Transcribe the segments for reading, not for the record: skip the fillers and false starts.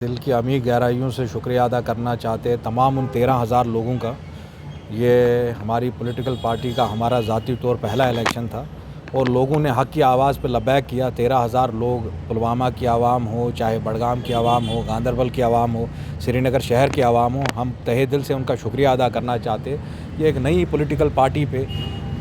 दिल की अमीर गहराइयों से शुक्रिया अदा करना चाहते हैं तमाम उन 13,000 लोगों का। ये हमारी पॉलिटिकल पार्टी का हमारा ज़ाती तौर पहला इलेक्शन था और लोगों ने हक़ की आवाज़ पर लबैक किया। 13,000 लोग, पुलवामा की आवाम हो, चाहे बड़गाम की आवाम हो, गांदरबल की आवाम हो, श्रीनगर शहर की आवाम हो, हम तहे दिल से उनका शुक्रिया अदा करना चाहते। ये एक नई पॉलिटिकल पार्टी पे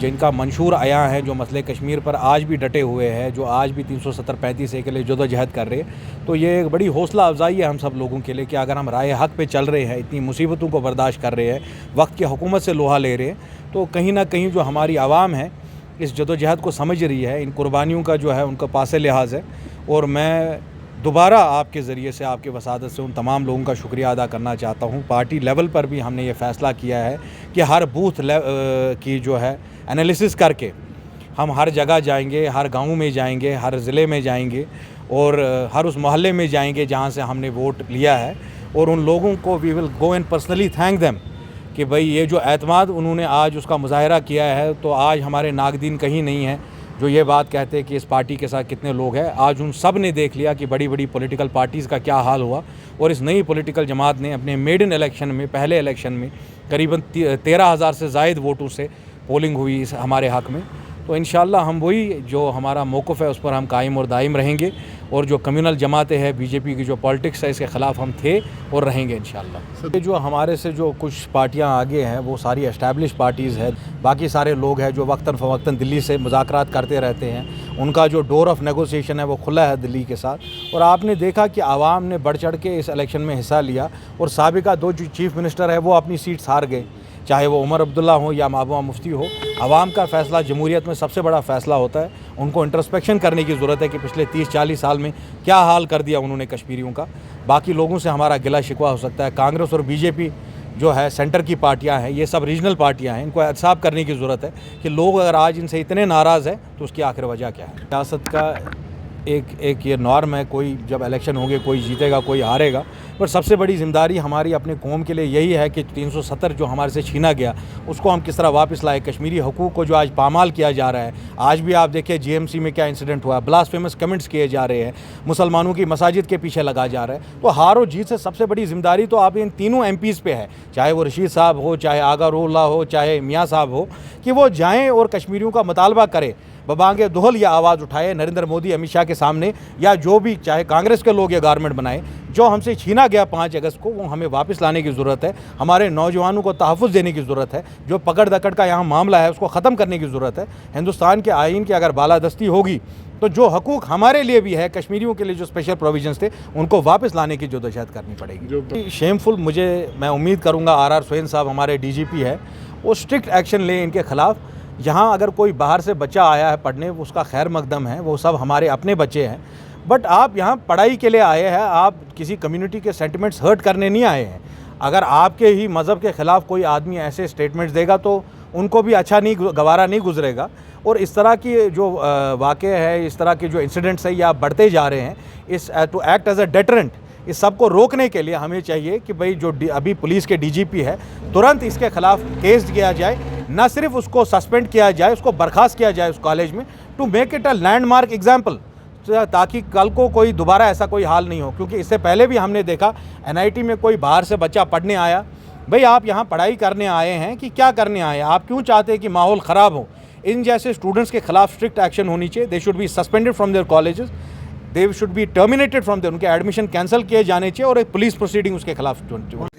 जिनका मंशूर आया है, जो मसले कश्मीर पर आज भी डटे हुए हैं, जो आज भी 370-35 के लिए जदोजहद कर रहे हैं, तो ये एक बड़ी हौसला अफजाई है हम सब लोगों के लिए कि अगर हम राय हक़ पे चल रहे हैं, इतनी मुसीबतों को बर्दाश्त कर रहे हैं, वक्त की हुकूमत से लोहा ले रहे हैं, तो कहीं ना कहीं जो हमारी आवाम है इस जदोजहद को समझ रही है, इन कुर्बानियों का जो है उनका पासे लिहाज है। और मैं दोबारा आपके ज़रिए से, आपके वसादत से उन तमाम लोगों का शुक्रिया अदा करना चाहता हूँ। पार्टी लेवल पर भी हमने ये फ़ैसला किया है कि हर बूथ की जो है एनालिसिस करके हम हर जगह जाएंगे, हर गांव में जाएंगे, हर ज़िले में जाएंगे और हर उस मोहल्ले में जाएंगे जहां से हमने वोट लिया है, और उन लोगों को we will go and personally thank them कि भाई ये जो एतमाद उन्होंने आज उसका मुजाहरा किया है, तो आज हमारे नागदीन कहीं नहीं है जो ये बात कहते हैं कि इस पार्टी के साथ कितने लोग हैं। आज उन सब ने देख लिया कि बड़ी बड़ी पॉलिटिकल पार्टीज़ का क्या हाल हुआ, और इस नई पॉलिटिकल जमात ने अपने मेडन इलेक्शन में, पहले इलेक्शन में करीबन 13,000 से ज़ायद वोटों से पोलिंग हुई हमारे हक़ में। तो इंशाअल्लाह हम वही जो हमारा मौक़िफ़ है उस पर हम कायम और दायम रहेंगे, और जो कम्युनल जमातें हैं, बीजेपी की जो पॉलिटिक्स है, इसके ख़िलाफ़ हम थे और रहेंगे इंशाअल्लाह। ये जो हमारे से जो कुछ पार्टियां आगे हैं वो सारी एस्टैब्लिश पार्टीज़ है। बाकी सारे लोग हैं जो वक्तन फ़वक्तन दिल्ली से मुज़ाकरात करते रहते हैं, उनका जो डोर ऑफ नेगोशिएशन है वो खुला है दिल्ली के साथ। और आपने देखा कि आवाम ने बढ़ चढ़ के इस इलेक्शन में हिस्सा लिया, और साबिका 2 जो चीफ़ मिनिस्टर है वो अपनी सीट्स हार गए, चाहे वो उमर अब्दुल्ला हो या महबूबा मुफ्ती हो। आवाम का फ़ैसला जमहूरियत में सबसे बड़ा फ़ैसला होता है। उनको इंट्रोस्पेक्शन करने की ज़रूरत है कि पिछले 30-40 साल में क्या हाल कर दिया उन्होंने कश्मीरियों का। बाकी लोगों से हमारा गिला शिकवा हो सकता है। कांग्रेस और बीजेपी जो है सेंटर की पार्टियां हैं, ये सब रीजनल पार्टियां हैं, इनको एहतसाब करने की ज़रूरत है कि लोग अगर आज इनसे इतने नाराज़ हैं तो उसकी आखिर वजह क्या है। सियासत का एक ये नॉर्म है, कोई जब इलेक्शन होंगे कोई जीतेगा कोई हारेगा, पर सबसे बड़ी ज़िम्मेदारी हमारी अपने कौम के लिए यही है कि 370 जो हमारे से छीना गया उसको हम किस तरह वापस लाए। कश्मीरी हकूक़ को जो आज पामाल किया जा रहा है, आज भी आप देखिए जीएमसी में क्या इंसिडेंट हुआ, ब्लास्फेमस कमेंट्स किए जा रहे हैं, मुसलमानों की मसाजिद के पीछे लगा जा रहा है। तो हार और जीत से सबसे बड़ी ज़िम्मेदारी तो आप इन तीनों MPs पे है, चाहे वो रशीद साहब हो, चाहे आगा रोल्ला हो, चाहे मियाँ साहब हो, कि वो जाएँ और कश्मीरियों का मुतालबा करें, बबांगे दोहल या आवाज़ उठाए नरेंद्र मोदी, अमित शाह के सामने, या जो भी चाहे कांग्रेस के लोग ये गवर्नमेंट बनाए। जो हमसे छीना गया 5 अगस्त को वो हमें वापस लाने की ज़रूरत है। हमारे नौजवानों को तहफ़्फ़ुज़ देने की ज़रूरत है। जो पकड़ दकड़ का यहाँ मामला है उसको ख़त्म करने की ज़रूरत है। हिंदुस्तान के आइन की अगर बालादस्ती होगी तो जो हकूक़ हमारे लिए भी है, कश्मीरियों के लिए जो स्पेशल प्रोविजंस थे उनको वापस लाने की जदोजहद करनी पड़ेगी। शेमफुल, मैं उम्मीद करूँगा RR सोहेन साहब हमारे DGP है, वो स्ट्रिक्ट एक्शन लें इनके ख़िलाफ़। यहाँ अगर कोई बाहर से बच्चा आया है पढ़ने, उसका खैर मकदम है, वो सब हमारे अपने बच्चे हैं, बट आप यहाँ पढ़ाई के लिए आए हैं, आप किसी कम्युनिटी के सेंटिमेंट्स हर्ट करने नहीं आए हैं। अगर आपके ही मज़हब के ख़िलाफ़ कोई आदमी ऐसे स्टेटमेंट्स देगा तो उनको भी अच्छा नहीं, गवारा नहीं गुजरेगा। और इस तरह की जो वाक़े है, इस तरह के जो इंसिडेंट्स है, ये आप बढ़ते जा रहे हैं। इस to act as a deterrent, इस सब को रोकने के लिए हमें चाहिए कि भाई जो अभी पुलिस के DGP है, तुरंत इसके ख़िलाफ़ केस किया जाए, ना सिर्फ उसको सस्पेंड किया जाए, उसको बर्खास्त किया जाए उस कॉलेज में, to make it a landmark example, ताकि कल को कोई दोबारा ऐसा कोई हाल नहीं हो। क्योंकि इससे पहले भी हमने देखा NIT में कोई बाहर से बच्चा पढ़ने आया, भाई आप यहाँ पढ़ाई करने आए हैं कि क्या करने आए हैं, आप क्यों चाहते हैं कि माहौल ख़राब हो। इन जैसे स्टूडेंट्स के ख़िलाफ़ स्ट्रिक्ट एक्शन होनी चाहिए। They should be suspended from their colleges, they should be terminated from there, उनके एडमिशन कैंसिल किए जाने चाहिए, और एक पुलिस प्रोसीडिंग उसके खिलाफ